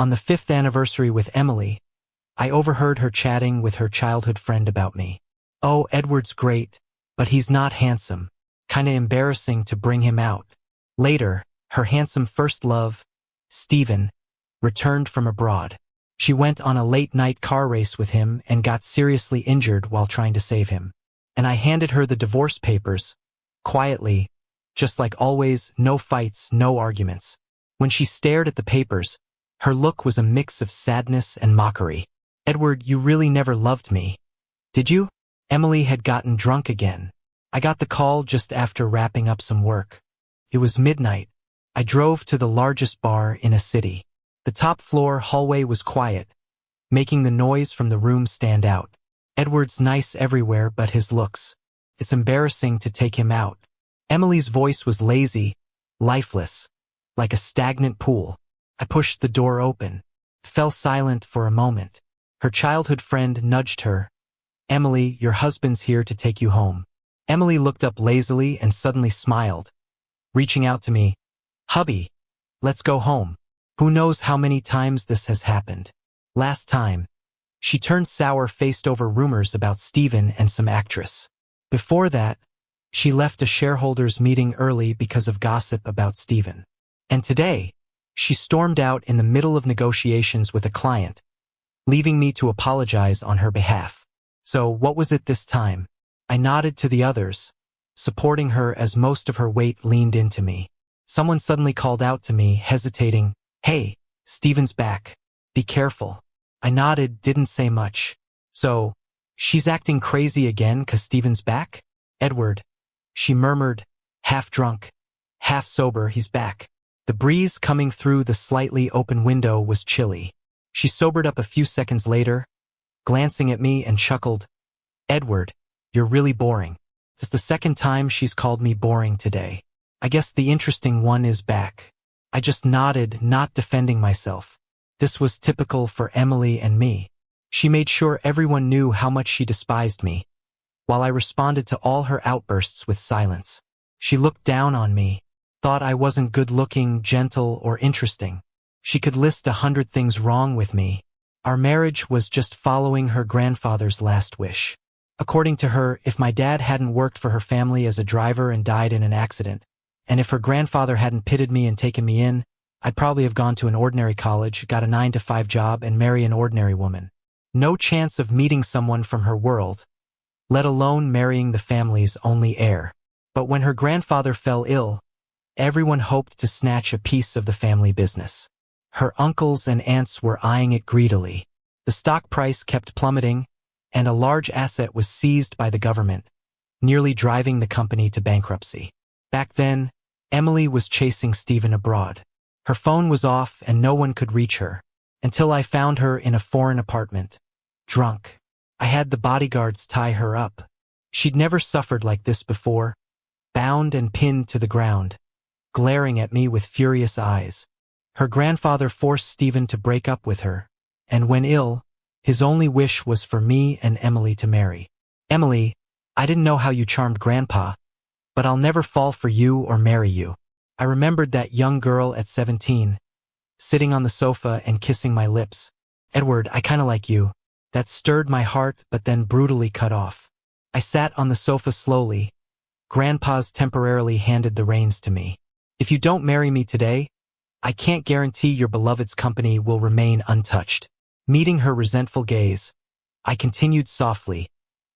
On the 5th anniversary with Emily, I overheard her chatting with her childhood friend about me. "Oh, Edward's great, but he's not handsome. Kinda embarrassing to bring him out." Later, her handsome first love, Stephen, returned from abroad. She went on a late-night car race with him and got seriously injured while trying to save him. And I handed her the divorce papers, quietly, just like always, no fights, no arguments. When she stared at the papers, her look was a mix of sadness and mockery. "Edward, you really never loved me, did you?" Emily had gotten drunk again. I got the call just after wrapping up some work. It was midnight. I drove to the largest bar in a city. The top floor hallway was quiet, making the noise from the room stand out. "Edward's nice everywhere but his looks. It's embarrassing to take him out." Emily's voice was lazy, lifeless, like a stagnant pool. I pushed the door open, fell silent for a moment. Her childhood friend nudged her. "Emily, your husband's here to take you home." Emily looked up lazily and suddenly smiled, reaching out to me. "Hubby, let's go home." Who knows how many times this has happened. Last time, she turned sour-faced over rumors about Stephen and some actress. Before that, she left a shareholders' meeting early because of gossip about Stephen. And today, she stormed out in the middle of negotiations with a client, leaving me to apologize on her behalf. So what was it this time? I nodded to the others, supporting her as most of her weight leaned into me. Someone suddenly called out to me, hesitating, "Hey, Stephen's back. Be careful." I nodded, didn't say much. "So, she's acting crazy again 'cause Stephen's back?" "Edward," she murmured, half drunk, half sober, "he's back." The breeze coming through the slightly open window was chilly. She sobered up a few seconds later, glancing at me, and chuckled. "Edward, you're really boring." It's the second time she's called me boring today. I guess the interesting one is back. I just nodded, not defending myself. This was typical for Emily and me. She made sure everyone knew how much she despised me, while I responded to all her outbursts with silence. She looked down on me, thought I wasn't good-looking, gentle, or interesting. She could list 100 things wrong with me. Our marriage was just following her grandfather's last wish. According to her, if my dad hadn't worked for her family as a driver and died in an accident, and if her grandfather hadn't pitted me and taken me in, I'd probably have gone to an ordinary college, got a 9-to-5 job, and marry an ordinary woman. No chance of meeting someone from her world, let alone marrying the family's only heir. But when her grandfather fell ill, everyone hoped to snatch a piece of the family business. Her uncles and aunts were eyeing it greedily. The stock price kept plummeting, and a large asset was seized by the government, nearly driving the company to bankruptcy. Back then, Emily was chasing Stephen abroad. Her phone was off and no one could reach her, until I found her in a foreign apartment, drunk. I had the bodyguards tie her up. She'd never suffered like this before, bound and pinned to the ground, glaring at me with furious eyes. Her grandfather forced Stephen to break up with her, and when ill, his only wish was for me and Emily to marry. "Emily, I didn't know how you charmed Grandpa, but I'll never fall for you or marry you." I remembered that young girl at 17, sitting on the sofa and kissing my lips. "Edward, I kinda like you." That stirred my heart but then brutally cut off. I sat on the sofa slowly. Grandpa's temporarily handed the reins to me. "If you don't marry me today, I can't guarantee your beloved's company will remain untouched." Meeting her resentful gaze, I continued softly.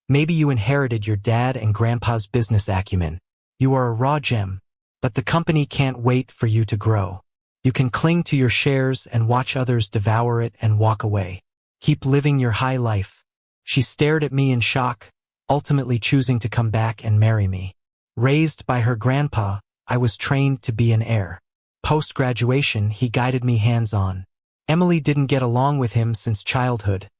"Maybe you inherited your dad and Grandpa's business acumen. You are a raw gem, but the company can't wait for you to grow. You can cling to your shares and watch others devour it and walk away. Keep living your high life." She stared at me in shock, ultimately choosing to come back and marry me. Raised by her grandpa, I was trained to be an heir. Post-graduation, he guided me hands-on. Emily didn't get along with him since childhood,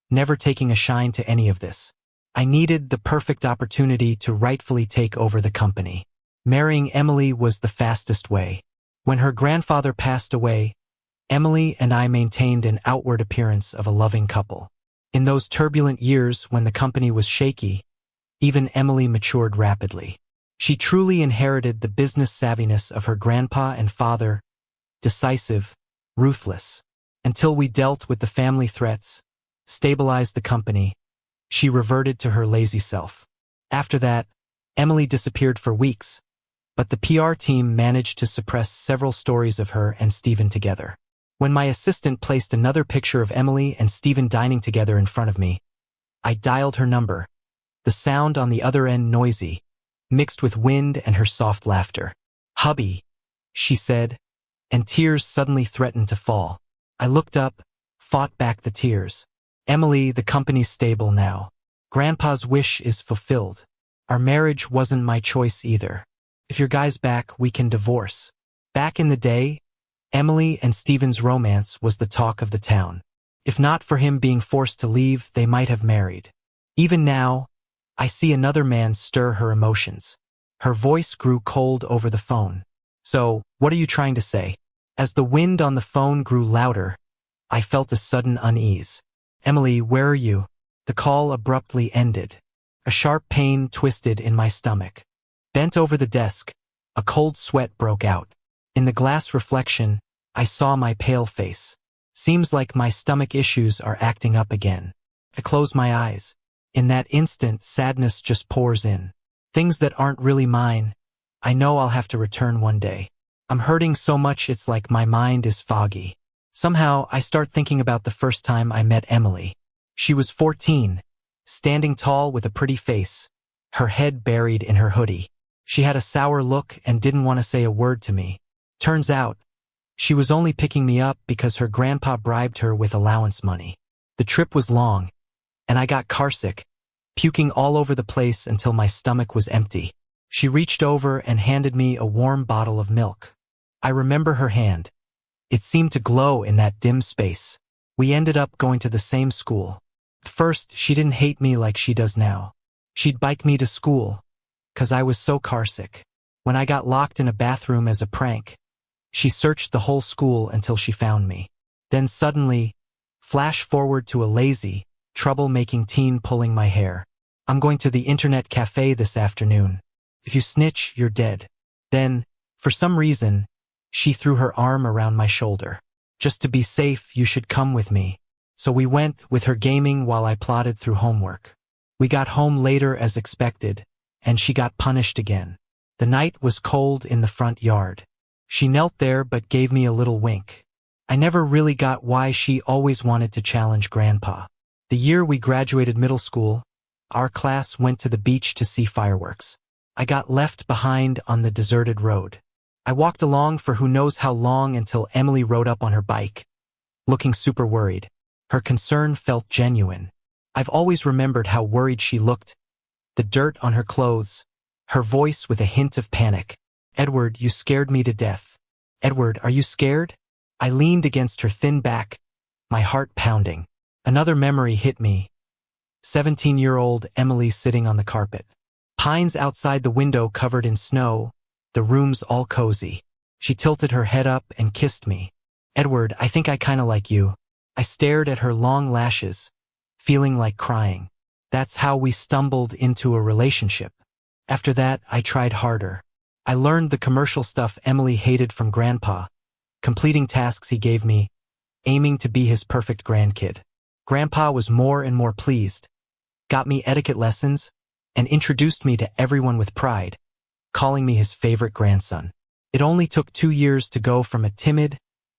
never taking a shine to any of this. I needed the perfect opportunity to rightfully take over the company. Marrying Emily was the fastest way. When her grandfather passed away, Emily and I maintained an outward appearance of a loving couple. In those turbulent years when the company was shaky, even Emily matured rapidly. She truly inherited the business savviness of her grandpa and father, decisive, ruthless. Until we dealt with the family threats, stabilized the company, she reverted to her lazy self. After that, Emily disappeared for weeks, but the PR team managed to suppress several stories of her and Stephen together. When my assistant placed another picture of Emily and Stephen dining together in front of me, I dialed her number, the sound on the other end noisy, mixed with wind and her soft laughter. "Hubby," she said, and tears suddenly threatened to fall. I looked up, fought back the tears. "Emily, the company's stable now. Grandpa's wish is fulfilled. Our marriage wasn't my choice either. If your guy's back, we can divorce." Back in the day, Emily and Stephen's romance was the talk of the town. If not for him being forced to leave, they might have married. Even now, I see another man stir her emotions. Her voice grew cold over the phone. "So, what are you trying to say?" As the wind on the phone grew louder, I felt a sudden unease. "Emily, where are you?" The call abruptly ended. A sharp pain twisted in my stomach. Bent over the desk, a cold sweat broke out. In the glass reflection, I saw my pale face. Seems like my stomach issues are acting up again. I closed my eyes. In that instant, sadness just pours in. Things that aren't really mine. I know I'll have to return one day. I'm hurting so much it's like my mind is foggy. Somehow, I start thinking about the first time I met Emily. She was 14, standing tall with a pretty face, her head buried in her hoodie. She had a sour look and didn't want to say a word to me. Turns out, she was only picking me up because her grandpa bribed her with allowance money. The trip was long, and I got carsick, puking all over the place until my stomach was empty. She reached over and handed me a warm bottle of milk. I remember her hand. It seemed to glow in that dim space. We ended up going to the same school. At first, she didn't hate me like she does now. She'd bike me to school, 'cause I was so carsick. When I got locked in a bathroom as a prank, she searched the whole school until she found me. Then suddenly, flash forward to a lazy, trouble-making teen pulling my hair. "I'm going to the internet cafe this afternoon. If you snitch, you're dead." Then, for some reason, she threw her arm around my shoulder. "Just to be safe, you should come with me." So we went, with her gaming while I plodded through homework. We got home later as expected, and she got punished again. The night was cold in the front yard. She knelt there but gave me a little wink. I never really got why she always wanted to challenge Grandpa. The year we graduated middle school, our class went to the beach to see fireworks. I got left behind on the deserted road. I walked along for who knows how long until Emily rode up on her bike, looking super worried. Her concern felt genuine. I've always remembered how worried she looked, the dirt on her clothes, her voice with a hint of panic. "Edward, you scared me to death." "Edward, are you scared?" I leaned against her thin back, my heart pounding. Another memory hit me. 17-year-old Emily sitting on the carpet. Pines outside the window covered in snow, the room's all cozy. She tilted her head up and kissed me. "Edward, I think I kinda like you." I stared at her long lashes, feeling like crying. That's how we stumbled into a relationship. After that, I tried harder. I learned the commercial stuff Emily hated from Grandpa, completing tasks he gave me, aiming to be his perfect grandkid. Grandpa was more and more pleased, got me etiquette lessons, and introduced me to everyone with pride, calling me his favorite grandson. It only took 2 years to go from a timid,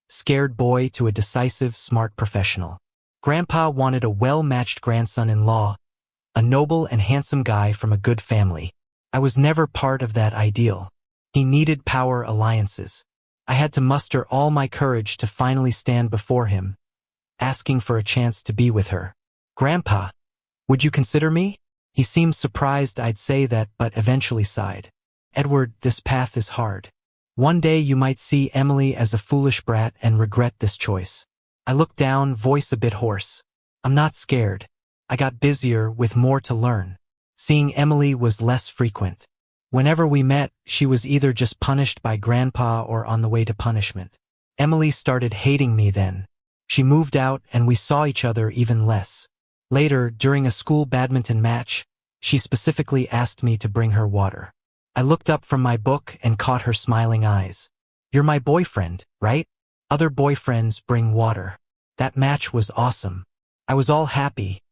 scared boy to a decisive, smart professional. Grandpa wanted a well-matched grandson-in-law, a noble and handsome guy from a good family. I was never part of that ideal. He needed power alliances. I had to muster all my courage to finally stand before him, asking for a chance to be with her. "Grandpa, would you consider me?" He seemed surprised I'd say that, but eventually sighed. "Edward, this path is hard. One day you might see Emily as a foolish brat and regret this choice." I looked down, voice a bit hoarse. "I'm not scared. I got busier with more to learn." Seeing Emily was less frequent. Whenever we met, she was either just punished by Grandpa or on the way to punishment. Emily started hating me then. She moved out and we saw each other even less. Later, during a school badminton match, she specifically asked me to bring her water. I looked up from my book and caught her smiling eyes. "You're my boyfriend, right? Other boyfriends bring water." That match was awesome. I was all happy,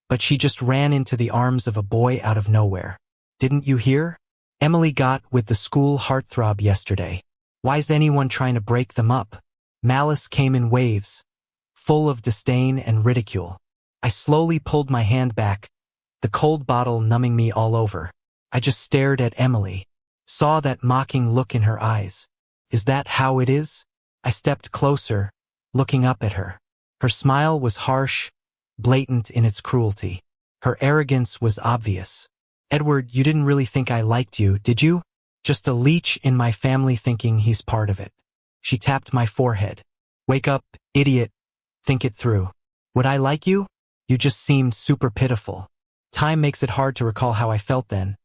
but she just ran into the arms of a boy out of nowhere. Didn't you hear? Emily got with the school heartthrob yesterday. Why's anyone trying to break them up? Malice came in waves, full of disdain and ridicule. I slowly pulled my hand back, the cold bottle numbing me all over. I just stared at Emily, saw that mocking look in her eyes. Is that how it is? I stepped closer, looking up at her. Her smile was harsh, blatant in its cruelty. Her arrogance was obvious. Edward, you didn't really think I liked you, did you? Just a leech in my family thinking he's part of it. She tapped my forehead. Wake up, idiot. Think it through. Would I like you? You just seemed super pitiful. Time makes it hard to recall how I felt then,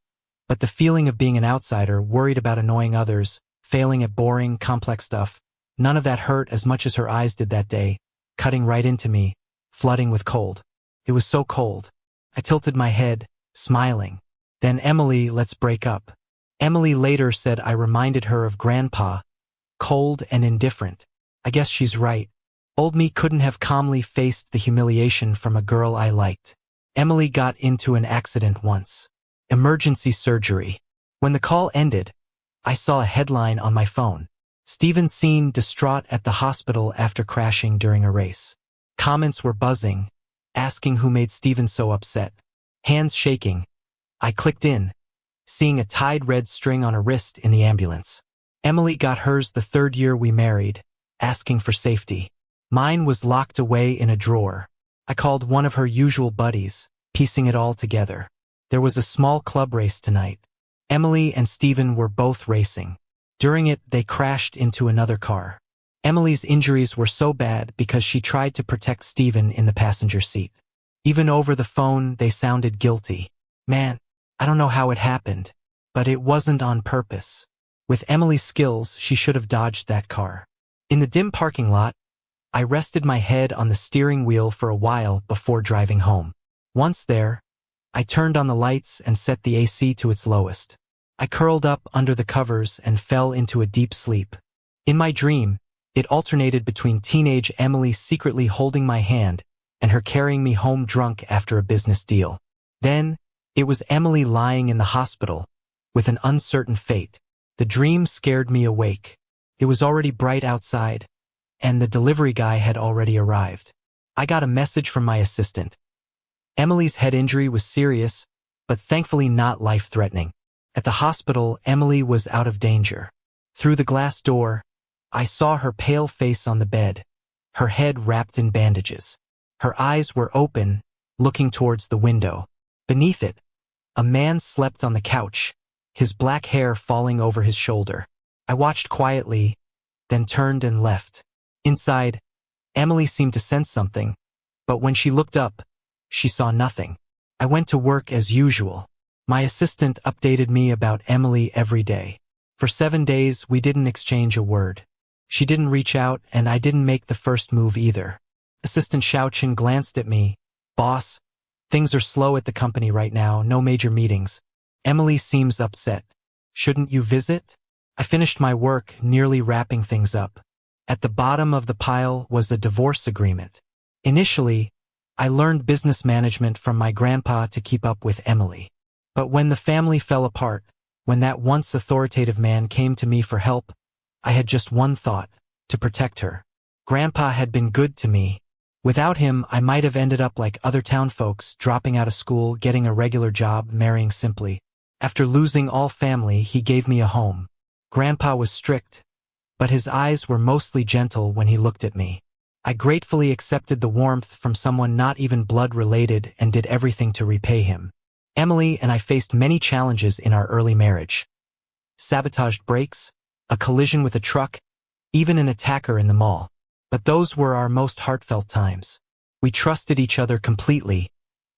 but the feeling of being an outsider, worried about annoying others, failing at boring, complex stuff, none of that hurt as much as her eyes did that day, cutting right into me, flooding with cold. It was so cold. I tilted my head, smiling. Then Emily, let's break up. Emily later said I reminded her of Grandpa, cold and indifferent. I guess she's right. Old me couldn't have calmly faced the humiliation from a girl I liked. Emily got into an accident once. Emergency surgery. When the call ended, I saw a headline on my phone. Stephen seen distraught at the hospital after crashing during a race. Comments were buzzing, asking who made Stephen so upset. Hands shaking. I clicked in, seeing a tied red string on a wrist in the ambulance. Emily got hers the 3rd year we married, asking for safety. Mine was locked away in a drawer. I called one of her usual buddies, piecing it all together. There was a small club race tonight. Emily and Stephen were both racing. During it, they crashed into another car. Emily's injuries were so bad because she tried to protect Stephen in the passenger seat. Even over the phone, they sounded guilty. Man, I don't know how it happened, but it wasn't on purpose. With Emily's skills, she should have dodged that car. In the dim parking lot, I rested my head on the steering wheel for a while before driving home. Once there, I turned on the lights and set the AC to its lowest. I curled up under the covers and fell into a deep sleep. In my dream, it alternated between teenage Emily secretly holding my hand and her carrying me home drunk after a business deal. Then, it was Emily lying in the hospital with an uncertain fate. The dream scared me awake. It was already bright outside, and the delivery guy had already arrived. I got a message from my assistant. Emily's head injury was serious, but thankfully not life-threatening. At the hospital, Emily was out of danger. Through the glass door, I saw her pale face on the bed, her head wrapped in bandages. Her eyes were open, looking towards the window. Beneath it, a man slept on the couch, his black hair falling over his shoulder. I watched quietly, then turned and left. Inside, Emily seemed to sense something, but when she looked up, she saw nothing. I went to work as usual. My assistant updated me about Emily every day. For 7 days, we didn't exchange a word. She didn't reach out, and I didn't make the first move either. Assistant Xiaoqin glanced at me. Boss, things are slow at the company right now, no major meetings. Emily seems upset. Shouldn't you visit? I finished my work, nearly wrapping things up. At the bottom of the pile was a divorce agreement. Initially, I learned business management from my grandpa to keep up with Emily. But when the family fell apart, when that once authoritative man came to me for help, I had just one thought: to protect her. Grandpa had been good to me. Without him, I might have ended up like other town folks, dropping out of school, getting a regular job, marrying simply. After losing all family, he gave me a home. Grandpa was strict, but his eyes were mostly gentle when he looked at me. I gratefully accepted the warmth from someone not even blood-related and did everything to repay him. Emily and I faced many challenges in our early marriage. Sabotaged brakes, a collision with a truck, even an attacker in the mall. But those were our most heartfelt times. We trusted each other completely,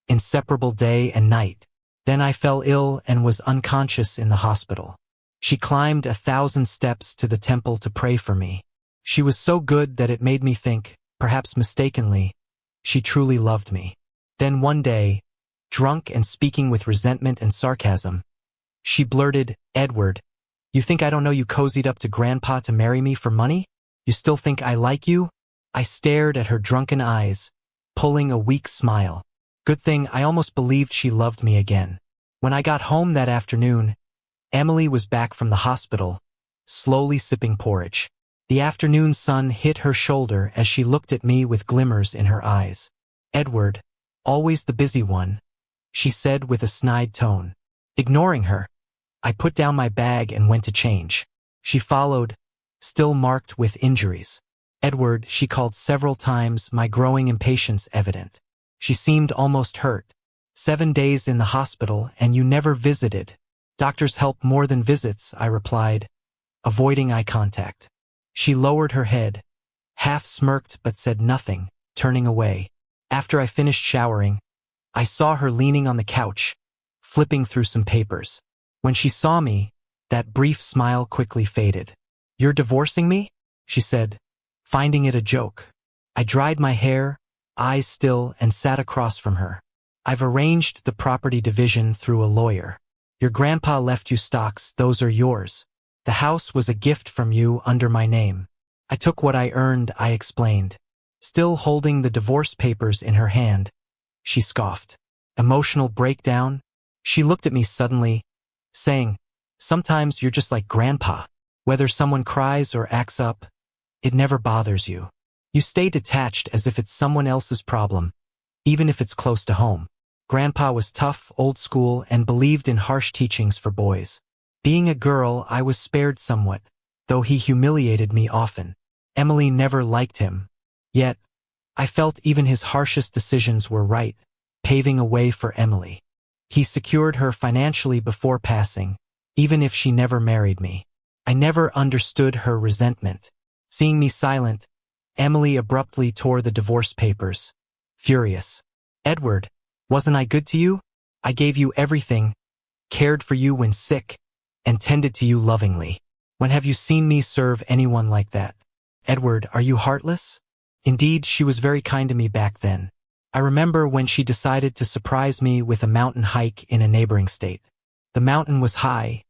inseparable day and night. Then I fell ill and was unconscious in the hospital. She climbed 1,000 steps to the temple to pray for me. She was so good that it made me think, perhaps mistakenly, she truly loved me. Then one day, drunk and speaking with resentment and sarcasm, she blurted, "Edward, you think I don't know you cozied up to Grandpa to marry me for money? You still think I like you?" I stared at her drunken eyes, pulling a weak smile. Good thing I almost believed she loved me again. When I got home that afternoon, Emily was back from the hospital, slowly sipping porridge. The afternoon sun hit her shoulder as she looked at me with glimmers in her eyes. "Edward, always the busy one," she said with a snide tone. Ignoring her, I put down my bag and went to change. She followed, still marked with injuries. "Edward," she called several times, my growing impatience evident. She seemed almost hurt. "7 days in the hospital and you never visited." "Doctors help more than visits," I replied, avoiding eye contact. She lowered her head, half smirked but said nothing, turning away. After I finished showering, I saw her leaning on the couch, flipping through some papers. When she saw me, that brief smile quickly faded. "You're divorcing me?" she said, finding it a joke. I dried my hair, eyes still, and sat across from her. "I've arranged the property division through a lawyer. Your grandpa left you stocks, those are yours. The house was a gift from you under my name. I took what I earned," I explained. Still holding the divorce papers in her hand, she scoffed. "Emotional breakdown?" She looked at me suddenly, saying, "Sometimes you're just like Grandpa. Whether someone cries or acts up, it never bothers you. You stay detached as if it's someone else's problem, even if it's close to home." Grandpa was tough, old school, and believed in harsh teachings for boys. Being a girl, I was spared somewhat, though he humiliated me often. Emily never liked him. Yet, I felt even his harshest decisions were right, paving a way for Emily. He secured her financially before passing, even if she never married me. I never understood her resentment. Seeing me silent, Emily abruptly tore the divorce papers, furious. "Edward, wasn't I good to you? I gave you everything, cared for you when sick, and tended to you lovingly. When have you seen me serve anyone like that? Edward, are you heartless?" Indeed, she was very kind to me back then. I remember when she decided to surprise me with a mountain hike in a neighboring state. The mountain was high.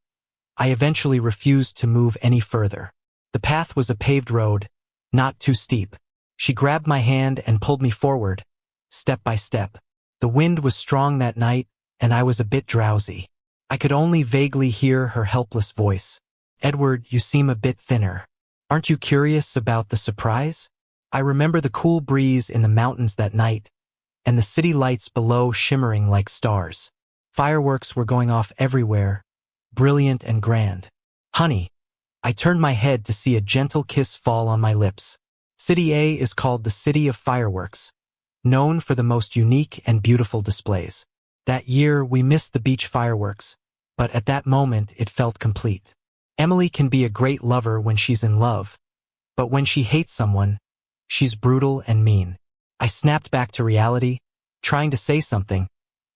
I eventually refused to move any further. The path was a paved road, not too steep. She grabbed my hand and pulled me forward, step by step. The wind was strong that night, and I was a bit drowsy. I could only vaguely hear her helpless voice. "Edward, you seem a bit thinner. Aren't you curious about the surprise?" I remember the cool breeze in the mountains that night, and the city lights below shimmering like stars. Fireworks were going off everywhere, brilliant and grand. "Honey," I turned my head to see a gentle kiss fall on my lips. City A is called the City of Fireworks, known for the most unique and beautiful displays. That year, we missed the beach fireworks, but at that moment, it felt complete. Emily can be a great lover when she's in love, but when she hates someone, she's brutal and mean. I snapped back to reality, trying to say something,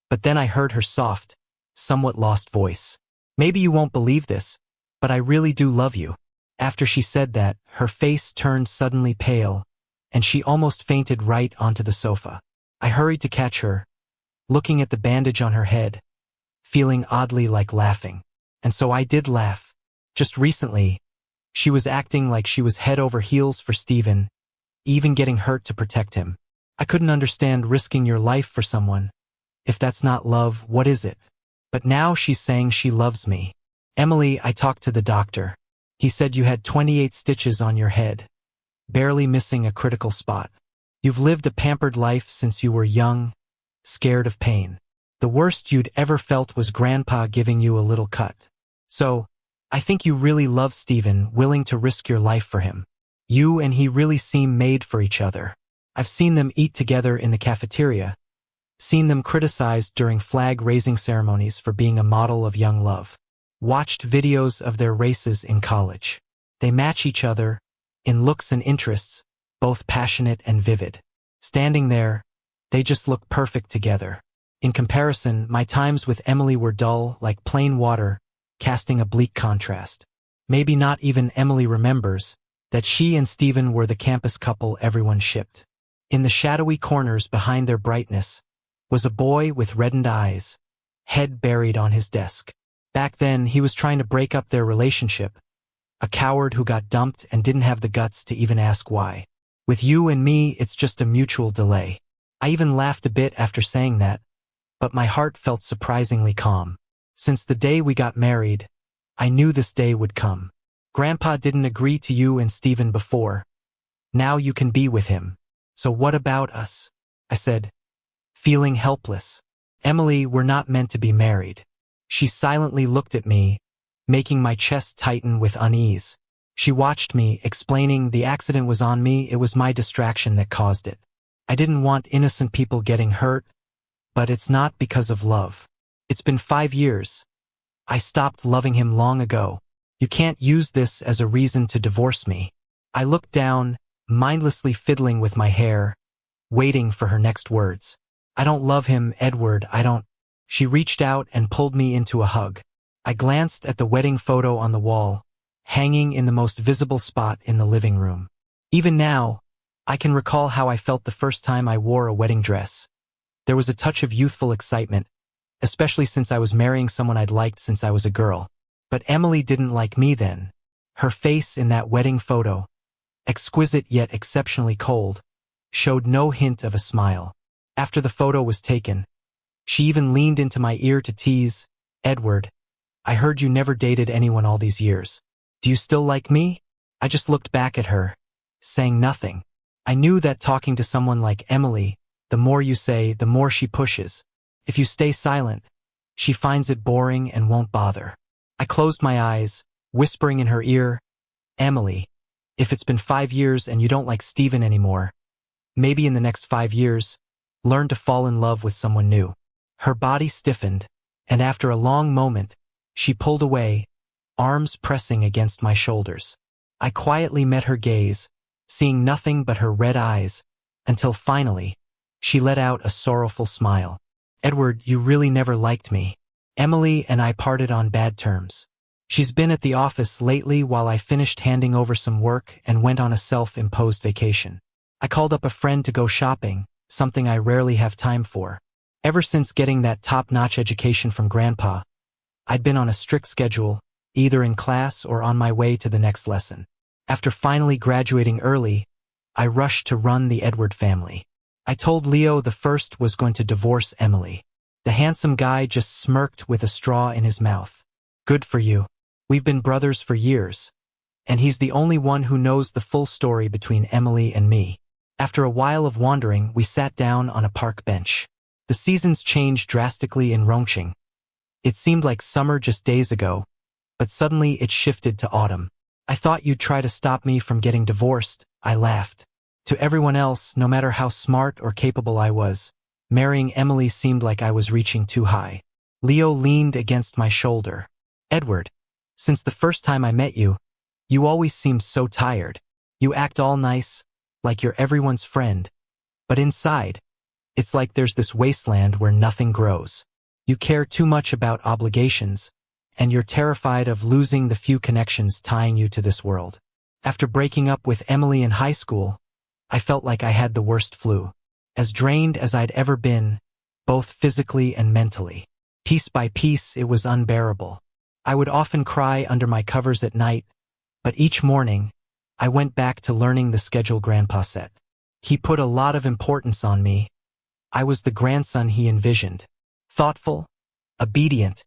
but then I heard her soft, somewhat lost voice. "Maybe you won't believe this, but I really do love you." After she said that, her face turned suddenly pale, and she almost fainted right onto the sofa. I hurried to catch her, looking at the bandage on her head, feeling oddly like laughing. And so I did laugh. Just recently, she was acting like she was head over heels for Stephen, even getting hurt to protect him. I couldn't understand risking your life for someone. If that's not love, what is it? But now she's saying she loves me. "Emily, I talked to the doctor. He said you had 28 stitches on your head, barely missing a critical spot. You've lived a pampered life since you were young, scared of pain. The worst you'd ever felt was Grandpa giving you a little cut. So, I think you really love Stephen, willing to risk your life for him. You and he really seem made for each other. I've seen them eat together in the cafeteria, seen them criticized during flag-raising ceremonies for being a model of young love. Watched videos of their races in college. They match each other, in looks and interests, both passionate and vivid. Standing there, they just look perfect together. In comparison, my times with Emily were dull, like plain water, casting a bleak contrast. Maybe not even Emily remembers that she and Stephen were the campus couple everyone shipped. In the shadowy corners behind their brightness was a boy with reddened eyes, head buried on his desk. Back then, he was trying to break up their relationship, a coward who got dumped and didn't have the guts to even ask why. With you and me, it's just a mutual delay. I even laughed a bit after saying that, but my heart felt surprisingly calm. Since the day we got married, I knew this day would come. Grandpa didn't agree to you and Stephen before. Now you can be with him. So what about us? I said, feeling helpless. Emily, we're not meant to be married. She silently looked at me, making my chest tighten with unease. She watched me, explaining the accident was on me, it was my distraction that caused it. I didn't want innocent people getting hurt, but it's not because of love. It's been 5 years. I stopped loving him long ago. You can't use this as a reason to divorce me. I looked down, mindlessly fiddling with my hair, waiting for her next words. I don't love him, Edward, I don't. She reached out and pulled me into a hug. I glanced at the wedding photo on the wall, hanging in the most visible spot in the living room. Even now, I can recall how I felt the first time I wore a wedding dress. There was a touch of youthful excitement, especially since I was marrying someone I'd liked since I was a girl. But Emily didn't like me then. Her face in that wedding photo, exquisite yet exceptionally cold, showed no hint of a smile. After the photo was taken, she even leaned into my ear to tease, Edward, I heard you never dated anyone all these years. Do you still like me? I just looked back at her, saying nothing. I knew that talking to someone like Emily, the more you say, the more she pushes. If you stay silent, she finds it boring and won't bother. I closed my eyes, whispering in her ear, Emily, if it's been 5 years and you don't like Stephen anymore, maybe in the next 5 years, learn to fall in love with someone new. Her body stiffened, and after a long moment, she pulled away, arms pressing against my shoulders. I quietly met her gaze, seeing nothing but her red eyes, until finally, she let out a sorrowful smile. Edward, you really never liked me. Emily and I parted on bad terms. She's been at the office lately while I finished handing over some work and went on a self-imposed vacation. I called up a friend to go shopping, something I rarely have time for. Ever since getting that top-notch education from Grandpa, I'd been on a strict schedule, either in class or on my way to the next lesson. After finally graduating early, I rushed to run the Edward family. I told Leo the first was going to divorce Emily. The handsome guy just smirked with a straw in his mouth. Good for you. We've been brothers for years, and he's the only one who knows the full story between Emily and me. After a while of wandering, we sat down on a park bench. The seasons changed drastically in Rongqing. It seemed like summer just days ago, but suddenly it shifted to autumn. I thought you'd try to stop me from getting divorced, I laughed. To everyone else, no matter how smart or capable I was, marrying Emily seemed like I was reaching too high. Leo leaned against my shoulder. Edward, since the first time I met you, you always seemed so tired. You act all nice, like you're everyone's friend, but inside, it's like there's this wasteland where nothing grows. You care too much about obligations, and you're terrified of losing the few connections tying you to this world. After breaking up with Emily in high school, I felt like I had the worst flu. As drained as I'd ever been, both physically and mentally. Piece by piece, it was unbearable. I would often cry under my covers at night, but each morning, I went back to learning the schedule Grandpa set. He put a lot of importance on me. I was the grandson he envisioned. Thoughtful, obedient,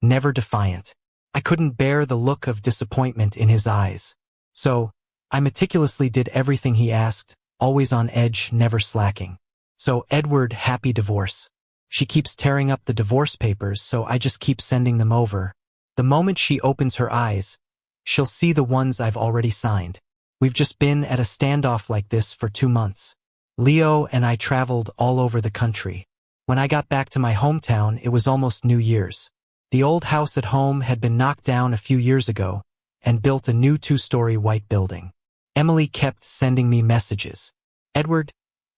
never defiant. I couldn't bear the look of disappointment in his eyes. So, I meticulously did everything he asked, always on edge, never slacking. So, Edward, happy divorce. She keeps tearing up the divorce papers, so I just keep sending them over. The moment she opens her eyes, she'll see the ones I've already signed. We've just been at a standoff like this for 2 months. Leo and I traveled all over the country. When I got back to my hometown, it was almost New Year's. The old house at home had been knocked down a few years ago and built a new 2-story white building. Emily kept sending me messages. Edward,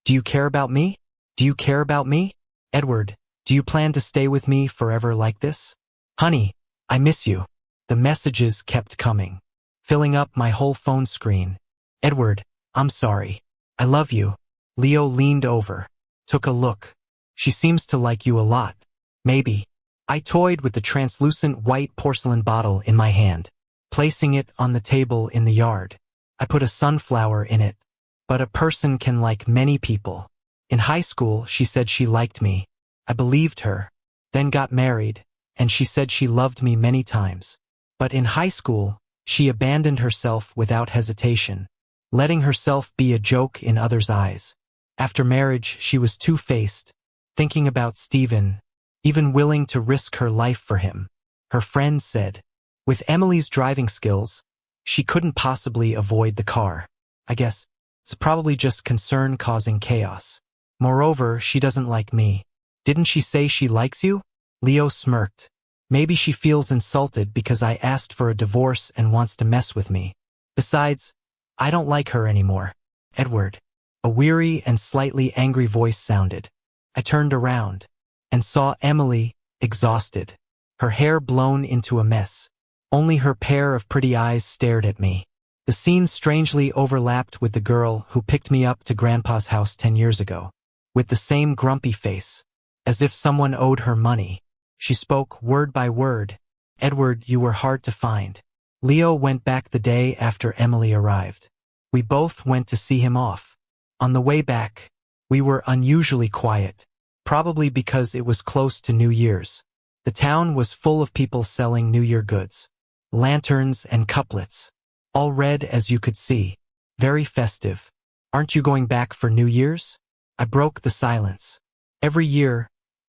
do you care about me? Do you care about me? Edward, do you plan to stay with me forever like this? Honey, I miss you. The messages kept coming, filling up my whole phone screen. Edward, I'm sorry. I love you. Leo leaned over, took a look. She seems to like you a lot. Maybe. I toyed with the translucent white porcelain bottle in my hand, placing it on the table in the yard. I put a sunflower in it, But a person can like many people. In high school, she said she liked me. I believed her. Then got married, and she said she loved me many times. But in high school, she abandoned herself without hesitation, letting herself be a joke in others' eyes. After marriage, she was two-faced, thinking about Steven, even willing to risk her life for him. Her friends said, with Emily's driving skills, she couldn't possibly avoid the car. I guess it's probably just concern causing chaos. Moreover, she doesn't like me. Didn't she say she likes you? Leo smirked. Maybe she feels insulted because I asked for a divorce and wants to mess with me. Besides, I don't like her anymore. Edward. A weary and slightly angry voice sounded. I turned around and saw Emily, exhausted, her hair blown into a mess. Only her pair of pretty eyes stared at me. The scene strangely overlapped with the girl who picked me up to Grandpa's house 10 years ago. With the same grumpy face, as if someone owed her money. She spoke word by word. Edward, you were hard to find. Leo went back the day after Emily arrived. We both went to see him off. On the way back, we were unusually quiet, probably because it was close to New Year's. The town was full of people selling New Year goods, lanterns and couplets, all red as you could see, very festive. Aren't you going back for New Year's? I broke the silence. Every year,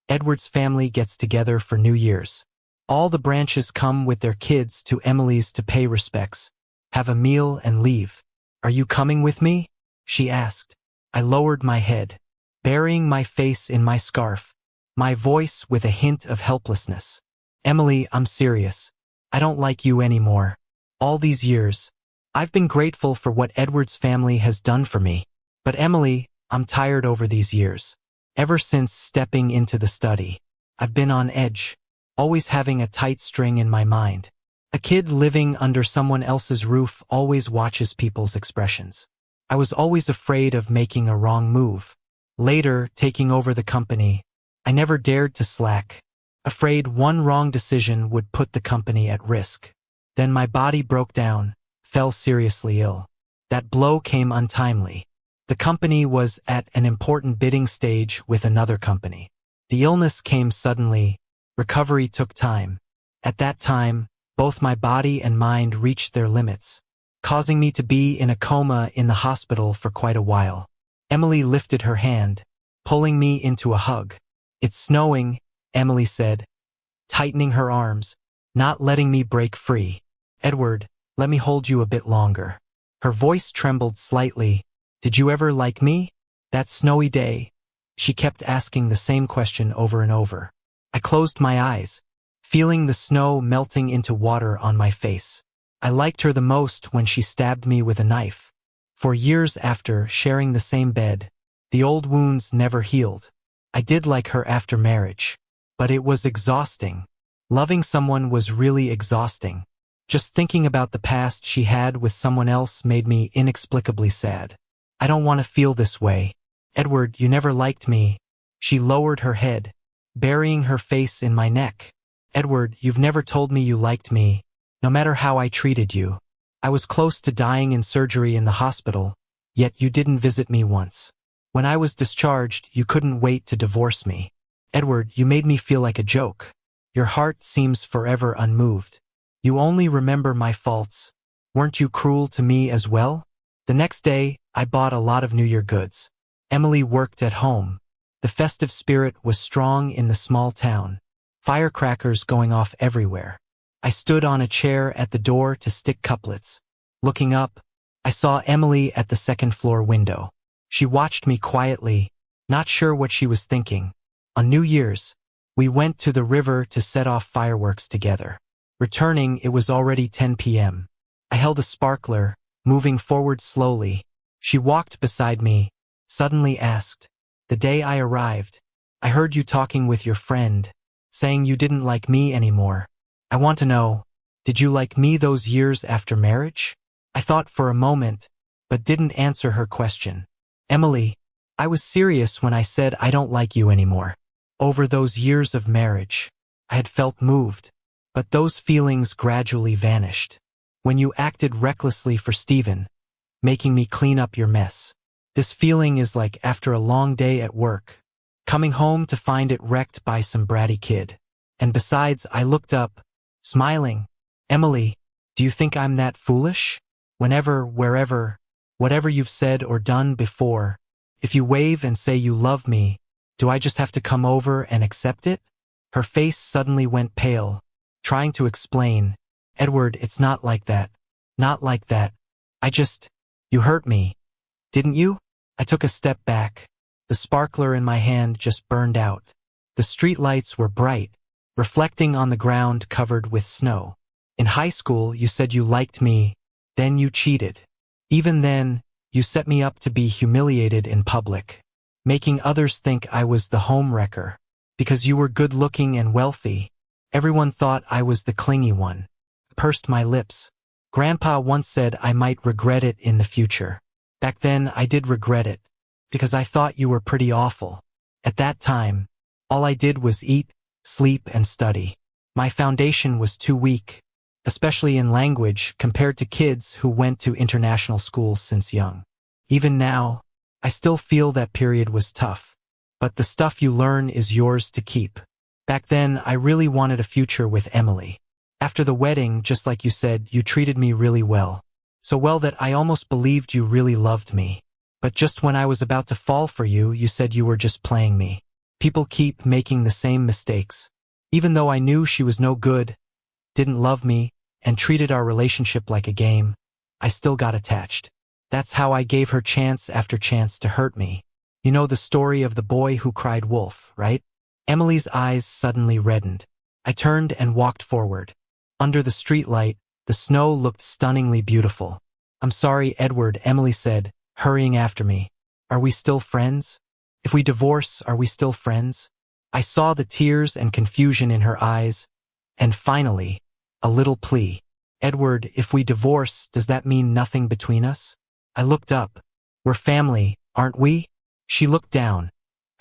Edward's family gets together for New Year's. All the branches come with their kids to Emily's to pay respects, have a meal and leave. Are you coming with me? She asked. I lowered my head, burying my face in my scarf, my voice with a hint of helplessness. Emily, I'm serious. I don't like you anymore. All these years, I've been grateful for what Edward's family has done for me. But Emily, I'm tired over these years. Ever since stepping into the study, I've been on edge, always having a tight string in my mind. A kid living under someone else's roof always watches people's expressions. I was always afraid of making a wrong move. Later, taking over the company, I never dared to slack, afraid one wrong decision would put the company at risk. Then my body broke down, fell seriously ill. That blow came untimely. The company was at an important bidding stage with another company. The illness came suddenly. Recovery took time. At that time, both my body and mind reached their limits, causing me to be in a coma in the hospital for quite a while. Emily lifted her hand, pulling me into a hug. It's snowing, Emily said, tightening her arms, not letting me break free. Edward, let me hold you a bit longer. Her voice trembled slightly. Did you ever like me? That snowy day? She kept asking the same question over and over. I closed my eyes, feeling the snow melting into water on my face. I liked her the most when she stabbed me with a knife. For years after sharing the same bed, the old wounds never healed. I did like her after marriage, but it was exhausting. Loving someone was really exhausting. Just thinking about the past she had with someone else made me inexplicably sad. I don't want to feel this way. Edward, you never liked me. She lowered her head, burying her face in my neck. Edward, you've never told me you liked me, no matter how I treated you. I was close to dying in surgery in the hospital, yet you didn't visit me once. When I was discharged, you couldn't wait to divorce me. Edward, you made me feel like a joke. Your heart seems forever unmoved. You only remember my faults. Weren't you cruel to me as well? The next day, I bought a lot of New Year goods. Emily worked at home. The festive spirit was strong in the small town. Firecrackers going off everywhere. I stood on a chair at the door to stick couplets. Looking up, I saw Emily at the second-floor window. She watched me quietly, not sure what she was thinking. On New Year's, we went to the river to set off fireworks together. Returning, it was already 10 p.m. I held a sparkler, moving forward slowly. She walked beside me, suddenly asked, the day I arrived, I heard you talking with your friend, saying you didn't like me anymore. I want to know, did you like me those years after marriage? I thought for a moment, but didn't answer her question. Emily, I was serious when I said I don't like you anymore. Over those years of marriage, I had felt moved, but those feelings gradually vanished. When you acted recklessly for Steven, making me clean up your mess. This feeling is like after a long day at work, coming home to find it wrecked by some bratty kid. And besides, I looked up, smiling. Emily, do you think I'm that foolish? Whenever, wherever, whatever you've said or done before, if you wave and say you love me, do I just have to come over and accept it? Her face suddenly went pale, trying to explain. Edward, it's not like that. Not like that. You hurt me. Didn't you? I took a step back. The sparkler in my hand just burned out. The street lights were bright, reflecting on the ground covered with snow. In high school, you said you liked me, then you cheated. Even then, you set me up to be humiliated in public, making others think I was the homewrecker. Because you were good-looking and wealthy, everyone thought I was the clingy one. I pursed my lips. Grandpa once said I might regret it in the future. Back then, I did regret it, because I thought you were pretty awful. At that time, all I did was eat, sleep, and study. My foundation was too weak, especially in language compared to kids who went to international schools since young. Even now, I still feel that period was tough. But the stuff you learn is yours to keep. Back then, I really wanted a future with Emily. After the wedding, just like you said, you treated me really well. So well that I almost believed you really loved me. But just when I was about to fall for you, you said you were just playing me. People keep making the same mistakes. Even though I knew she was no good, didn't love me, and treated our relationship like a game, I still got attached. That's how I gave her chance after chance to hurt me. You know the story of the boy who cried wolf, right? Emily's eyes suddenly reddened. I turned and walked forward. Under the streetlight, the snow looked stunningly beautiful. I'm sorry, Edward, Emily said, hurrying after me. Are we still friends? If we divorce, are we still friends? I saw the tears and confusion in her eyes, and finally, a little plea. Edward, if we divorce, does that mean nothing between us? I looked up. We're family, aren't we? She looked down,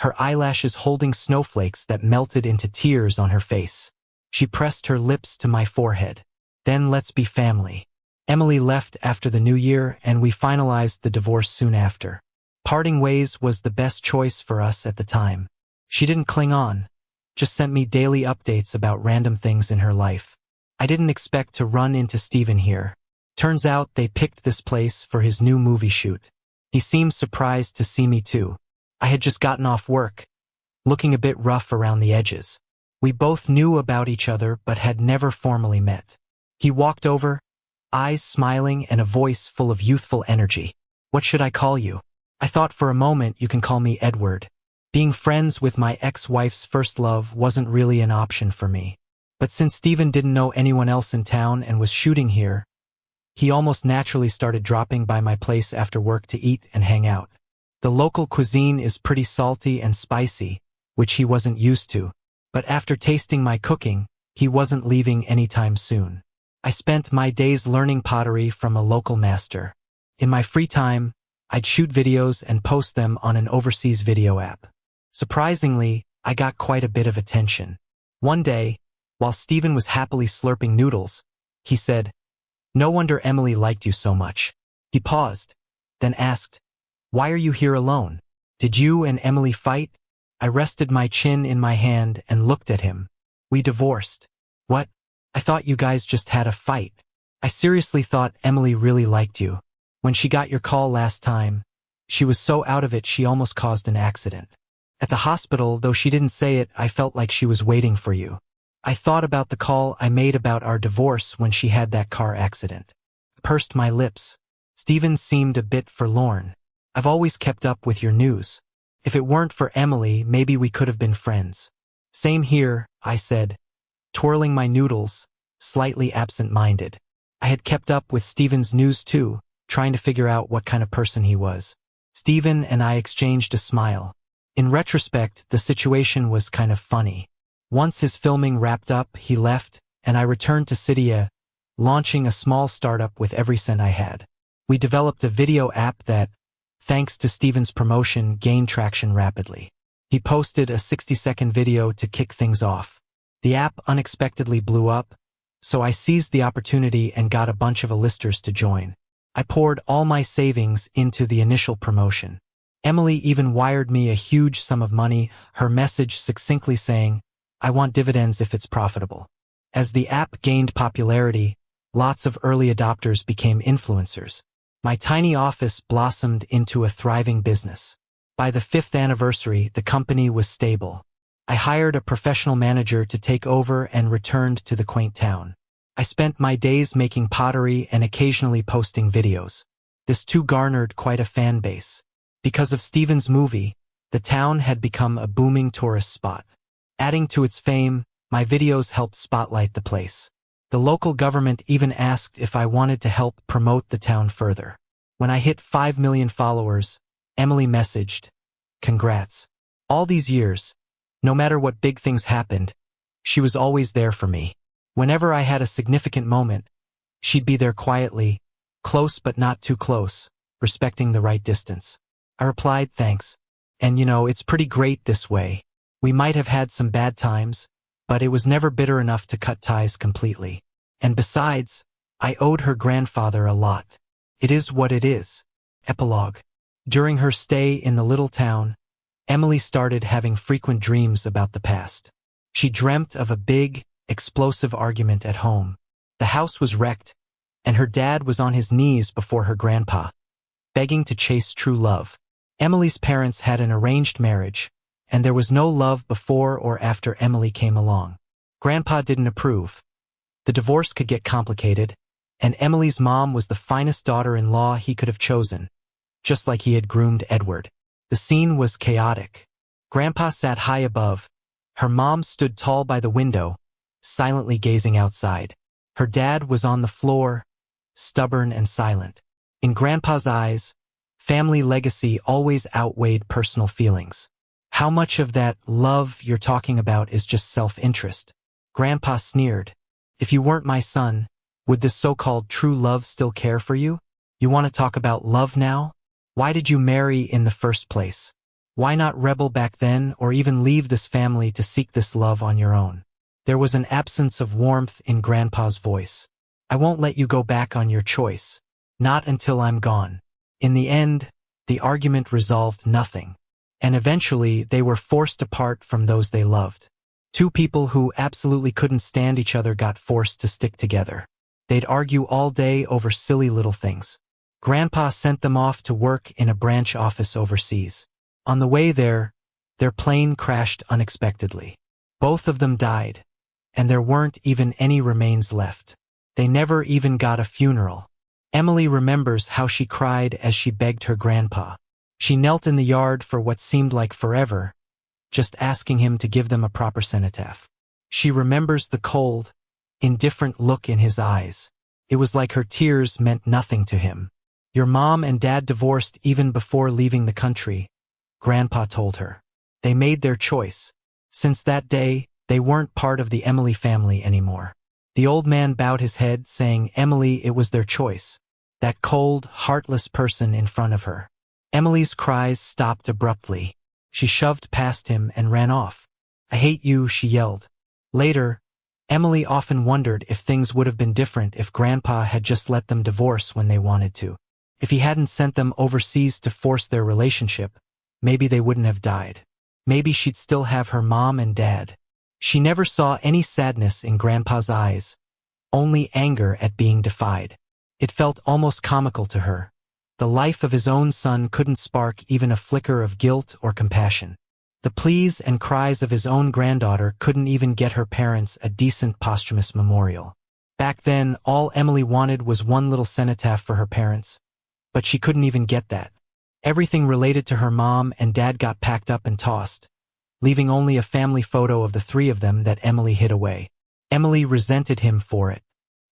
her eyelashes holding snowflakes that melted into tears on her face. She pressed her lips to my forehead. Then let's be family. Emily left after the new year, and we finalized the divorce soon after. Parting ways was the best choice for us at the time. She didn't cling on, just sent me daily updates about random things in her life. I didn't expect to run into Steven here. Turns out they picked this place for his new movie shoot. He seemed surprised to see me too. I had just gotten off work, looking a bit rough around the edges. We both knew about each other but had never formally met. He walked over, eyes smiling and a voice full of youthful energy. What should I call you? I thought for a moment you can call me Edward. Being friends with my ex-wife's first love wasn't really an option for me. But since Steven didn't know anyone else in town and was shooting here, he almost naturally started dropping by my place after work to eat and hang out. The local cuisine is pretty salty and spicy, which he wasn't used to. But after tasting my cooking, he wasn't leaving anytime soon. I spent my days learning pottery from a local master. In my free time, I'd shoot videos and post them on an overseas video app. Surprisingly, I got quite a bit of attention. One day, while Steven was happily slurping noodles, he said, "No wonder Emily liked you so much." He paused, then asked, "Why are you here alone? Did you and Emily fight?" I rested my chin in my hand and looked at him. "We divorced." "What? I thought you guys just had a fight." "I seriously thought Emily really liked you. When she got your call last time, she was so out of it she almost caused an accident. At the hospital, though she didn't say it, I felt like she was waiting for you. I thought about the call I made about our divorce when she had that car accident." I pursed my lips. Steven seemed a bit forlorn. "I've always kept up with your news. If it weren't for Emily, maybe we could have been friends." "Same here," I said, twirling my noodles, slightly absent-minded. I had kept up with Steven's news too, trying to figure out what kind of person he was. Steven and I exchanged a smile. In retrospect, the situation was kind of funny. Once his filming wrapped up, he left, and I returned to Cydia, launching a small startup with every cent I had. We developed a video app that, thanks to Steven's promotion, gained traction rapidly. He posted a 60-second video to kick things off. The app unexpectedly blew up, so I seized the opportunity and got a bunch of A-listers to join. I poured all my savings into the initial promotion. Emily even wired me a huge sum of money, her message succinctly saying, "I want dividends if it's profitable." As the app gained popularity, lots of early adopters became influencers. My tiny office blossomed into a thriving business. By the 5th anniversary, the company was stable. I hired a professional manager to take over and returned to the quaint town. I spent my days making pottery and occasionally posting videos. This too garnered quite a fan base. Because of Steven's movie, the town had become a booming tourist spot. Adding to its fame, my videos helped spotlight the place. The local government even asked if I wanted to help promote the town further. When I hit 5 million followers, Emily messaged, "Congrats." All these years, no matter what big things happened, she was always there for me. Whenever I had a significant moment, she'd be there quietly, close but not too close, respecting the right distance. I replied, "Thanks. And it's pretty great this way. We might have had some bad times, but it was never bitter enough to cut ties completely. And besides, I owed her grandfather a lot. It is what it is." Epilogue. During her stay in the little town, Emily started having frequent dreams about the past. She dreamt of a big, explosive argument at home. The house was wrecked, and her dad was on his knees before her grandpa, begging to chase true love. Emily's parents had an arranged marriage, and there was no love before or after Emily came along. Grandpa didn't approve. The divorce could get complicated, and Emily's mom was the finest daughter-in-law he could have chosen, just like he had groomed Edward. The scene was chaotic. Grandpa sat high above. Her mom stood tall by the window, silently gazing outside. Her dad was on the floor, stubborn and silent. In Grandpa's eyes, family legacy always outweighed personal feelings. "How much of that love you're talking about is just self-interest?" Grandpa sneered. "If you weren't my son, would this so-called true love still care for you? You want to talk about love now? Why did you marry in the first place? Why not rebel back then or even leave this family to seek this love on your own?" There was an absence of warmth in Grandpa's voice. "I won't let you go back on your choice. Not until I'm gone." In the end, the argument resolved nothing, and eventually they were forced apart from those they loved. Two people who absolutely couldn't stand each other got forced to stick together. They'd argue all day over silly little things. Grandpa sent them off to work in a branch office overseas. On the way there, their plane crashed unexpectedly. Both of them died, and there weren't even any remains left. They never even got a funeral. Emily remembers how she cried as she begged her grandpa. She knelt in the yard for what seemed like forever, just asking him to give them a proper cenotaph. She remembers the cold, indifferent look in his eyes. It was like her tears meant nothing to him. "Your mom and dad divorced even before leaving the country," Grandpa told her. "They made their choice. Since that day, they weren't part of the Emily family anymore." The old man bowed his head, saying, "Emily, it was their choice." That cold, heartless person in front of her. Emily's cries stopped abruptly. She shoved past him and ran off. "I hate you," she yelled. Later, Emily often wondered if things would have been different if Grandpa had just let them divorce when they wanted to. If he hadn't sent them overseas to force their relationship, maybe they wouldn't have died. Maybe she'd still have her mom and dad. She never saw any sadness in Grandpa's eyes, only anger at being defied. It felt almost comical to her. The life of his own son couldn't spark even a flicker of guilt or compassion. The pleas and cries of his own granddaughter couldn't even get her parents a decent posthumous memorial. Back then, all Emily wanted was one little cenotaph for her parents, but she couldn't even get that. Everything related to her mom and dad got packed up and tossed, leaving only a family photo of the three of them that Emily hid away. Emily resented him for it,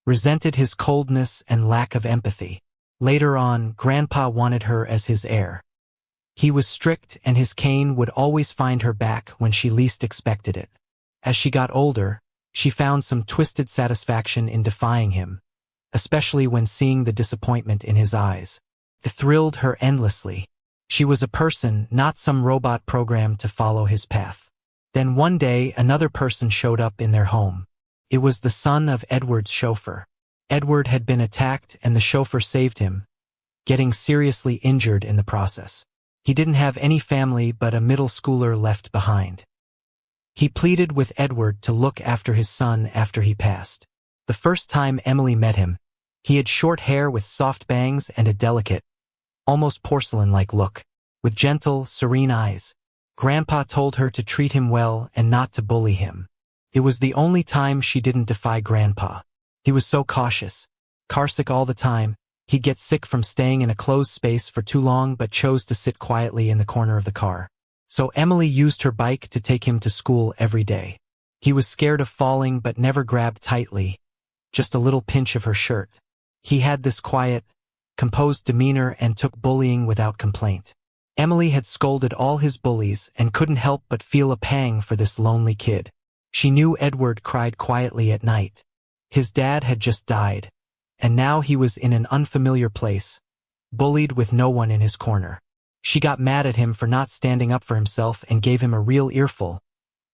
resented his coldness and lack of empathy. Later on, Grandpa wanted her as his heir. He was strict, and his cane would always find her back when she least expected it. As she got older, she found some twisted satisfaction in defying him, especially when seeing the disappointment in his eyes. It thrilled her endlessly. She was a person, not some robot programmed to follow his path. Then one day, another person showed up in their home. It was the son of Edward's chauffeur. Edward had been attacked and the chauffeur saved him, getting seriously injured in the process. He didn't have any family but a middle schooler left behind. He pleaded with Edward to look after his son after he passed. The first time Emily met him, he had short hair with soft bangs and a delicate, almost porcelain-like look, with gentle, serene eyes. Grandpa told her to treat him well and not to bully him. It was the only time she didn't defy Grandpa. He was so cautious. Carsick all the time. He'd get sick from staying in a closed space for too long but chose to sit quietly in the corner of the car. So Emily used her bike to take him to school every day. He was scared of falling but never grabbed tightly, just a little pinch of her shirt. He had this quiet, composed demeanor and took bullying without complaint. Emily had scolded all his bullies and couldn't help but feel a pang for this lonely kid. She knew Edward cried quietly at night. His dad had just died, and now he was in an unfamiliar place, bullied with no one in his corner. She got mad at him for not standing up for himself and gave him a real earful,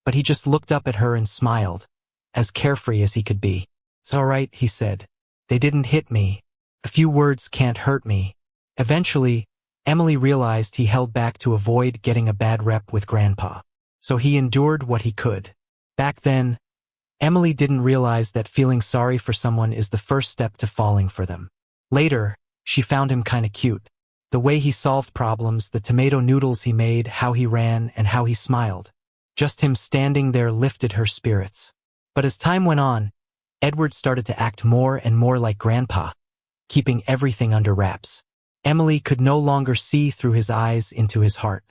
but he just looked up at her and smiled, as carefree as he could be. "It's all right," he said. "They didn't hit me. A few words can't hurt me." Eventually, Emily realized he held back to avoid getting a bad rep with Grandpa, so he endured what he could. Back then, Emily didn't realize that feeling sorry for someone is the first step to falling for them. Later, she found him kinda cute. The way he solved problems, the tomato noodles he made, how he ran, and how he smiled. Just him standing there lifted her spirits. But as time went on, Edward started to act more and more like Grandpa, keeping everything under wraps. Emily could no longer see through his eyes into his heart.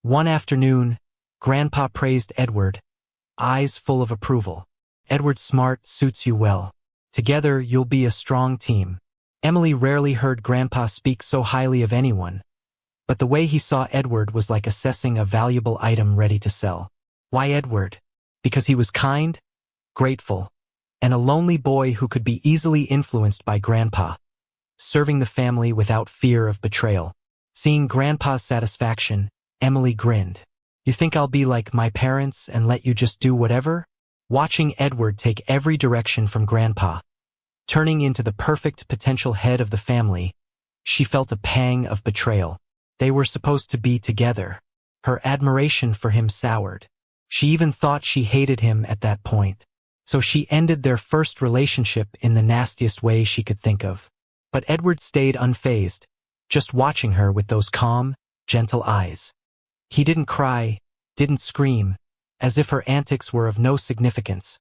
One afternoon, Grandpa praised Edward, eyes full of approval. "Edward's smart, suits you well. Together, you'll be a strong team." Emily rarely heard Grandpa speak so highly of anyone, but the way he saw Edward was like assessing a valuable item ready to sell. Why Edward? Because he was kind, grateful, and a lonely boy who could be easily influenced by Grandpa, serving the family without fear of betrayal. Seeing Grandpa's satisfaction, Emily grinned. "You think I'll be like my parents and let you just do whatever?" Watching Edward take every direction from Grandpa, turning into the perfect potential head of the family, she felt a pang of betrayal. They were supposed to be together. Her admiration for him soured. She even thought she hated him at that point. So she ended their first relationship in the nastiest way she could think of. But Edward stayed unfazed, just watching her with those calm, gentle eyes. He didn't cry, didn't scream, as if her antics were of no significance,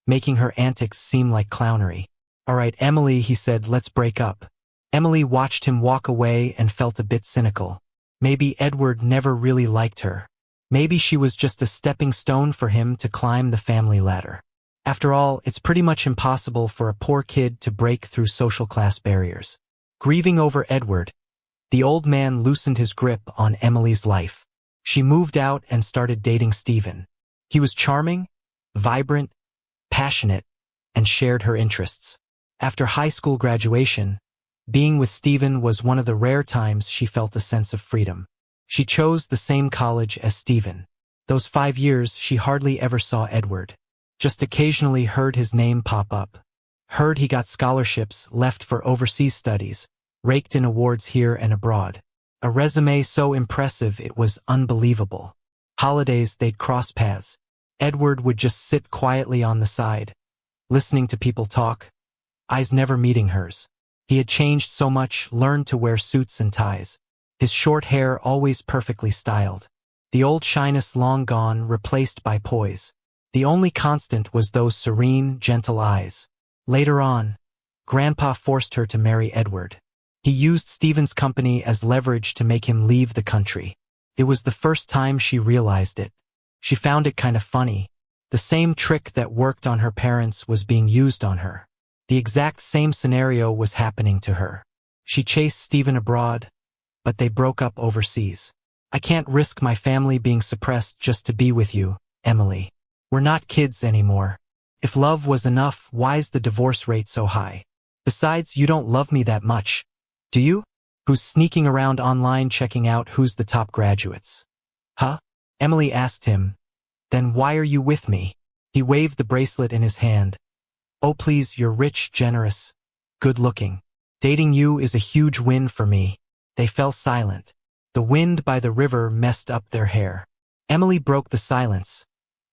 making her antics seem like clownery. "All right, Emily," he said, "let's break up." Emily watched him walk away and felt a bit cynical. Maybe Edward never really liked her. Maybe she was just a stepping stone for him to climb the family ladder. After all, it's pretty much impossible for a poor kid to break through social class barriers. Grieving over Edward, the old man loosened his grip on Emily's life. She moved out and started dating Stephen. He was charming, vibrant, passionate, and shared her interests. After high school graduation, being with Stephen was one of the rare times she felt a sense of freedom. She chose the same college as Stephen. Those 5 years, she hardly ever saw Edward. Just occasionally heard his name pop up. Heard he got scholarships, left for overseas studies, raked in awards here and abroad. A resume so impressive it was unbelievable. Holidays, they'd cross paths. Edward would just sit quietly on the side, listening to people talk, eyes never meeting hers. He had changed so much, learned to wear suits and ties. His short hair always perfectly styled. The old shyness long gone, replaced by poise. The only constant was those serene, gentle eyes. Later on, Grandpa forced her to marry Edward. He used Stephen's company as leverage to make him leave the country. It was the first time she realized it. She found it kind of funny. The same trick that worked on her parents was being used on her. The exact same scenario was happening to her. She chased Stephen abroad, but they broke up overseas. "I can't risk my family being suppressed just to be with you, Emily. We're not kids anymore. If love was enough, why's the divorce rate so high? Besides, you don't love me that much, do you? Who's sneaking around online checking out who's the top graduates?" "Huh?" Emily asked him. "Then why are you with me?" He waved the bracelet in his hand. "Oh please, you're rich, generous, good-looking. Dating you is a huge win for me." They fell silent. The wind by the river messed up their hair. Emily broke the silence.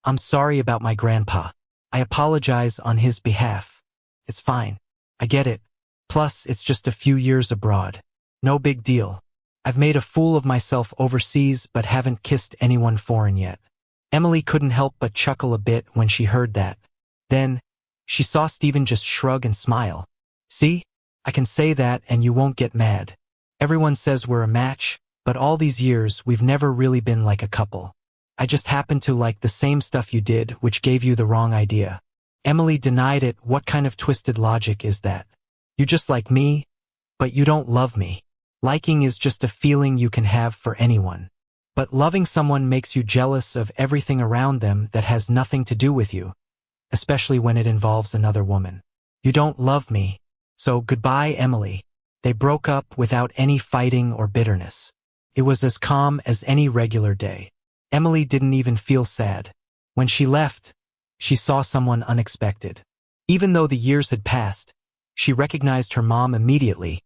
"I'm sorry about my grandpa. I apologize on his behalf. It's fine. I get it. Plus, it's just a few years abroad. No big deal. I've made a fool of myself overseas but haven't kissed anyone foreign yet." Emily couldn't help but chuckle a bit when she heard that. Then, she saw Stephen just shrug and smile. "See? I can say that and you won't get mad. Everyone says we're a match, but all these years we've never really been like a couple. I just happen to like the same stuff you did, which gave you the wrong idea." Emily denied it. "What kind of twisted logic is that? You just like me, but you don't love me. Liking is just a feeling you can have for anyone. But loving someone makes you jealous of everything around them that has nothing to do with you, especially when it involves another woman. You don't love me. So goodbye, Emily." They broke up without any fighting or bitterness. It was as calm as any regular day. Emily didn't even feel sad. When she left, she saw someone unexpected. Even though the years had passed, she recognized her mom immediately,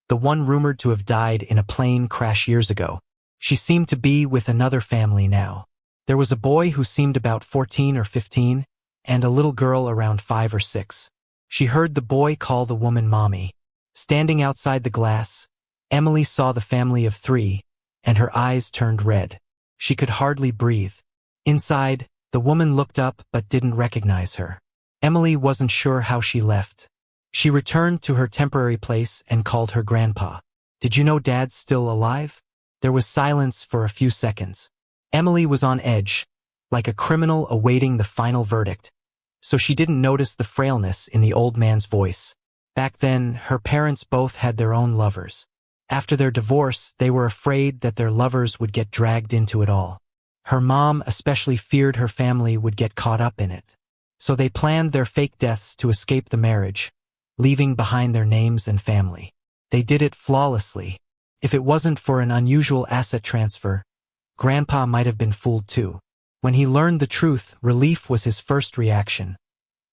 the one rumored to have died in a plane crash years ago. She seemed to be with another family now. There was a boy who seemed about 14 or 15, and a little girl around 5 or 6. She heard the boy call the woman mommy. Standing outside the glass, Emily saw the family of 3, and her eyes turned red. She could hardly breathe. Inside, the woman looked up but didn't recognize her. Emily wasn't sure how she left. She returned to her temporary place and called her grandpa. "Did you know Dad's still alive?" There was silence for a few seconds. Emily was on edge, like a criminal awaiting the final verdict, so she didn't notice the frailness in the old man's voice. Back then, her parents both had their own lovers. After their divorce, they were afraid that their lovers would get dragged into it all. Her mom especially feared her family would get caught up in it. So they planned their fake deaths to escape the marriage, leaving behind their names and family. They did it flawlessly. If it wasn't for an unusual asset transfer, Grandpa might have been fooled too. When he learned the truth, relief was his first reaction,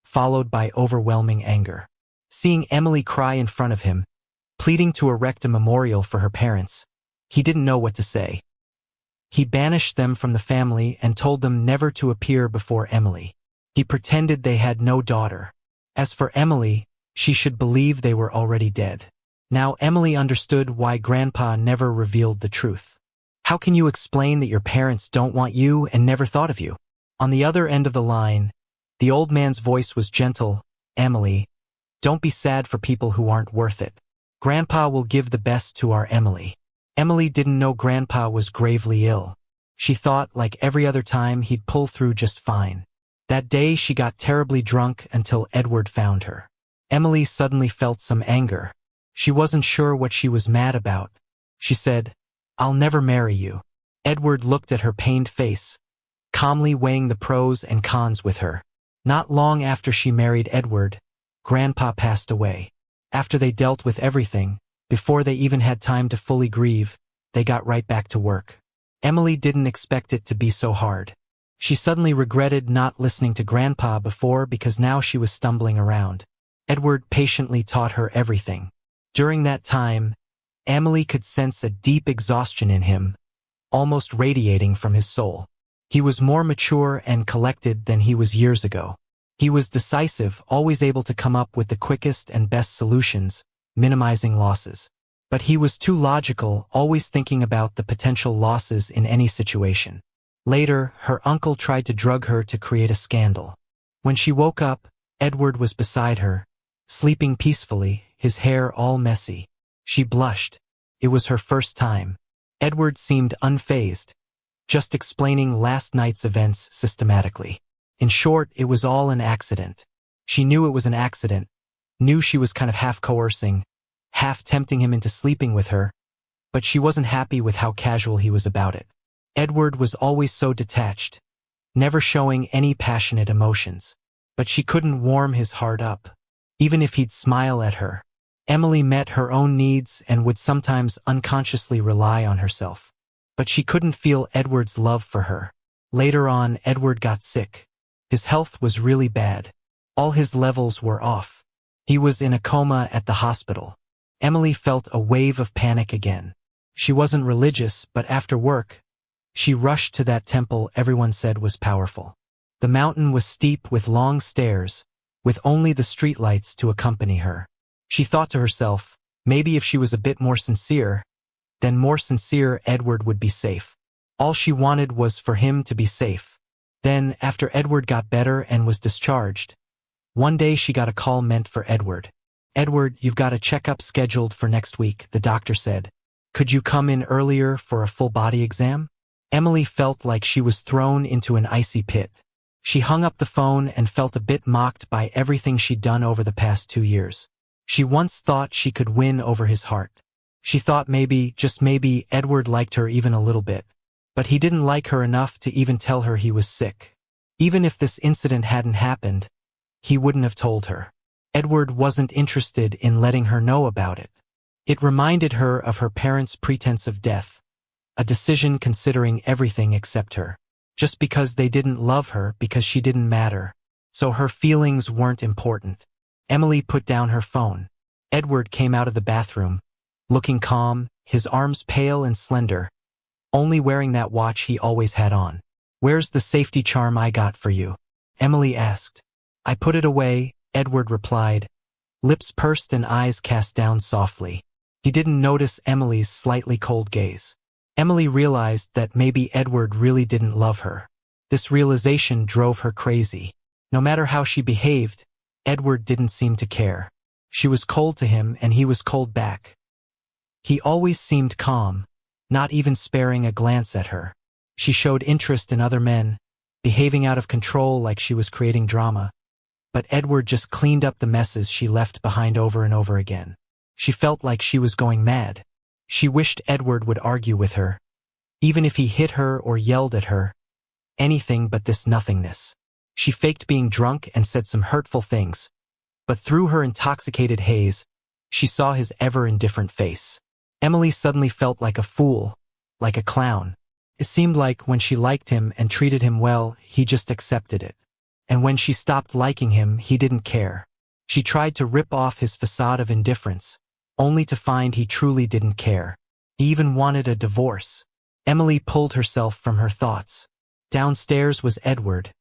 followed by overwhelming anger. Seeing Emily cry in front of him, pleading to erect a memorial for her parents, he didn't know what to say. He banished them from the family and told them never to appear before Emily. He pretended they had no daughter. As for Emily, she should believe they were already dead. Now Emily understood why Grandpa never revealed the truth. How can you explain that your parents don't want you and never thought of you? On the other end of the line, the old man's voice was gentle. "Emily, don't be sad for people who aren't worth it. Grandpa will give the best to our Emily." Emily didn't know Grandpa was gravely ill. She thought, like every other time, he'd pull through just fine. That day she got terribly drunk until Edward found her. Emily suddenly felt some anger. She wasn't sure what she was mad about. She said, "I'll never marry you." Edward looked at her pained face, calmly weighing the pros and cons with her. Not long after she married Edward, Grandpa passed away. After they dealt with everything, before they even had time to fully grieve, they got right back to work. Emily didn't expect it to be so hard. She suddenly regretted not listening to Grandpa before because now she was stumbling around. Edward patiently taught her everything. During that time, Emily could sense a deep exhaustion in him, almost radiating from his soul. He was more mature and collected than he was years ago. He was decisive, always able to come up with the quickest and best solutions, minimizing losses. But he was too logical, always thinking about the potential losses in any situation. Later, her uncle tried to drug her to create a scandal. When she woke up, Edward was beside her, sleeping peacefully, his hair all messy. She blushed. It was her first time. Edward seemed unfazed, just explaining last night's events systematically. In short, it was all an accident. She knew it was an accident, knew she was kind of half coercing, half tempting him into sleeping with her, but she wasn't happy with how casual he was about it. Edward was always so detached, never showing any passionate emotions, but she couldn't warm his heart up, even if he'd smile at her. Emily met her own needs and would sometimes unconsciously rely on herself, but she couldn't feel Edward's love for her. Later on, Edward got sick. His health was really bad. All his levels were off. He was in a coma at the hospital. Emily felt a wave of panic again. She wasn't religious, but after work, she rushed to that temple everyone said was powerful. The mountain was steep with long stairs, with only the streetlights to accompany her. She thought to herself, maybe if she was a bit more sincere, then more sincere Edward would be safe. All she wanted was for him to be safe. Then, after Edward got better and was discharged, one day she got a call meant for Edward. "Edward, you've got a checkup scheduled for next week," the doctor said. "Could you come in earlier for a full-body exam?" Emily felt like she was thrown into an icy pit. She hung up the phone and felt a bit mocked by everything she'd done over the past 2 years. She once thought she could win over his heart. She thought maybe, just maybe, Edward liked her even a little bit. But he didn't like her enough to even tell her he was sick. Even if this incident hadn't happened, he wouldn't have told her. Edward wasn't interested in letting her know about it. It reminded her of her parents' pretense of death, a decision considering everything except her. Just because they didn't love her because she didn't matter, so her feelings weren't important. Emily put down her phone. Edward came out of the bathroom, looking calm, his arms pale and slender, only wearing that watch he always had on. "Where's the safety charm I got for you?" Emily asked. "I put it away," Edward replied, lips pursed and eyes cast down softly. He didn't notice Emily's slightly cold gaze. Emily realized that maybe Edward really didn't love her. This realization drove her crazy. No matter how she behaved, Edward didn't seem to care. She was cold to him and he was cold back. He always seemed calm, not even sparing a glance at her. She showed interest in other men, behaving out of control like she was creating drama. But Edward just cleaned up the messes she left behind over and over again. She felt like she was going mad. She wished Edward would argue with her, even if he hit her or yelled at her. Anything but this nothingness. She faked being drunk and said some hurtful things, but through her intoxicated haze, she saw his ever-indifferent face. Emily suddenly felt like a fool, like a clown. It seemed like when she liked him and treated him well, he just accepted it. And when she stopped liking him, he didn't care. She tried to rip off his facade of indifference, only to find he truly didn't care. He even wanted a divorce. Emily pulled herself from her thoughts. Downstairs was Edward,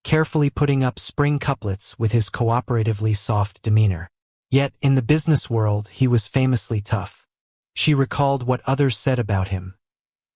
carefully putting up spring couplets with his cooperatively soft demeanor. Yet, in the business world, he was famously tough. She recalled what others said about him.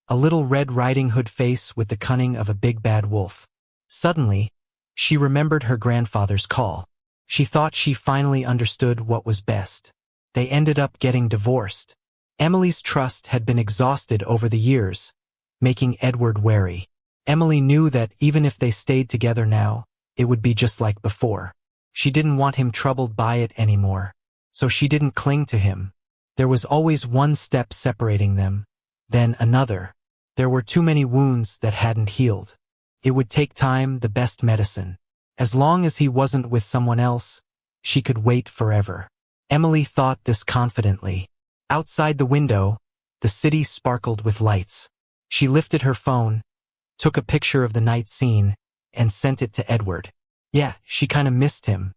A little Red Riding Hood face with the cunning of a big bad wolf. Suddenly, she remembered her grandfather's call. She thought she finally understood what was best. They ended up getting divorced. Emily's trust had been exhausted over the years, making Edward wary. Emily knew that even if they stayed together now, it would be just like before. She didn't want him troubled by it anymore, so she didn't cling to him. There was always one step separating them, then another. There were too many wounds that hadn't healed. It would take time, the best medicine. As long as he wasn't with someone else, she could wait forever. Emily thought this confidently. Outside the window, the city sparkled with lights. She lifted her phone, took a picture of the night scene, and sent it to Edward. Yeah, she kinda missed him.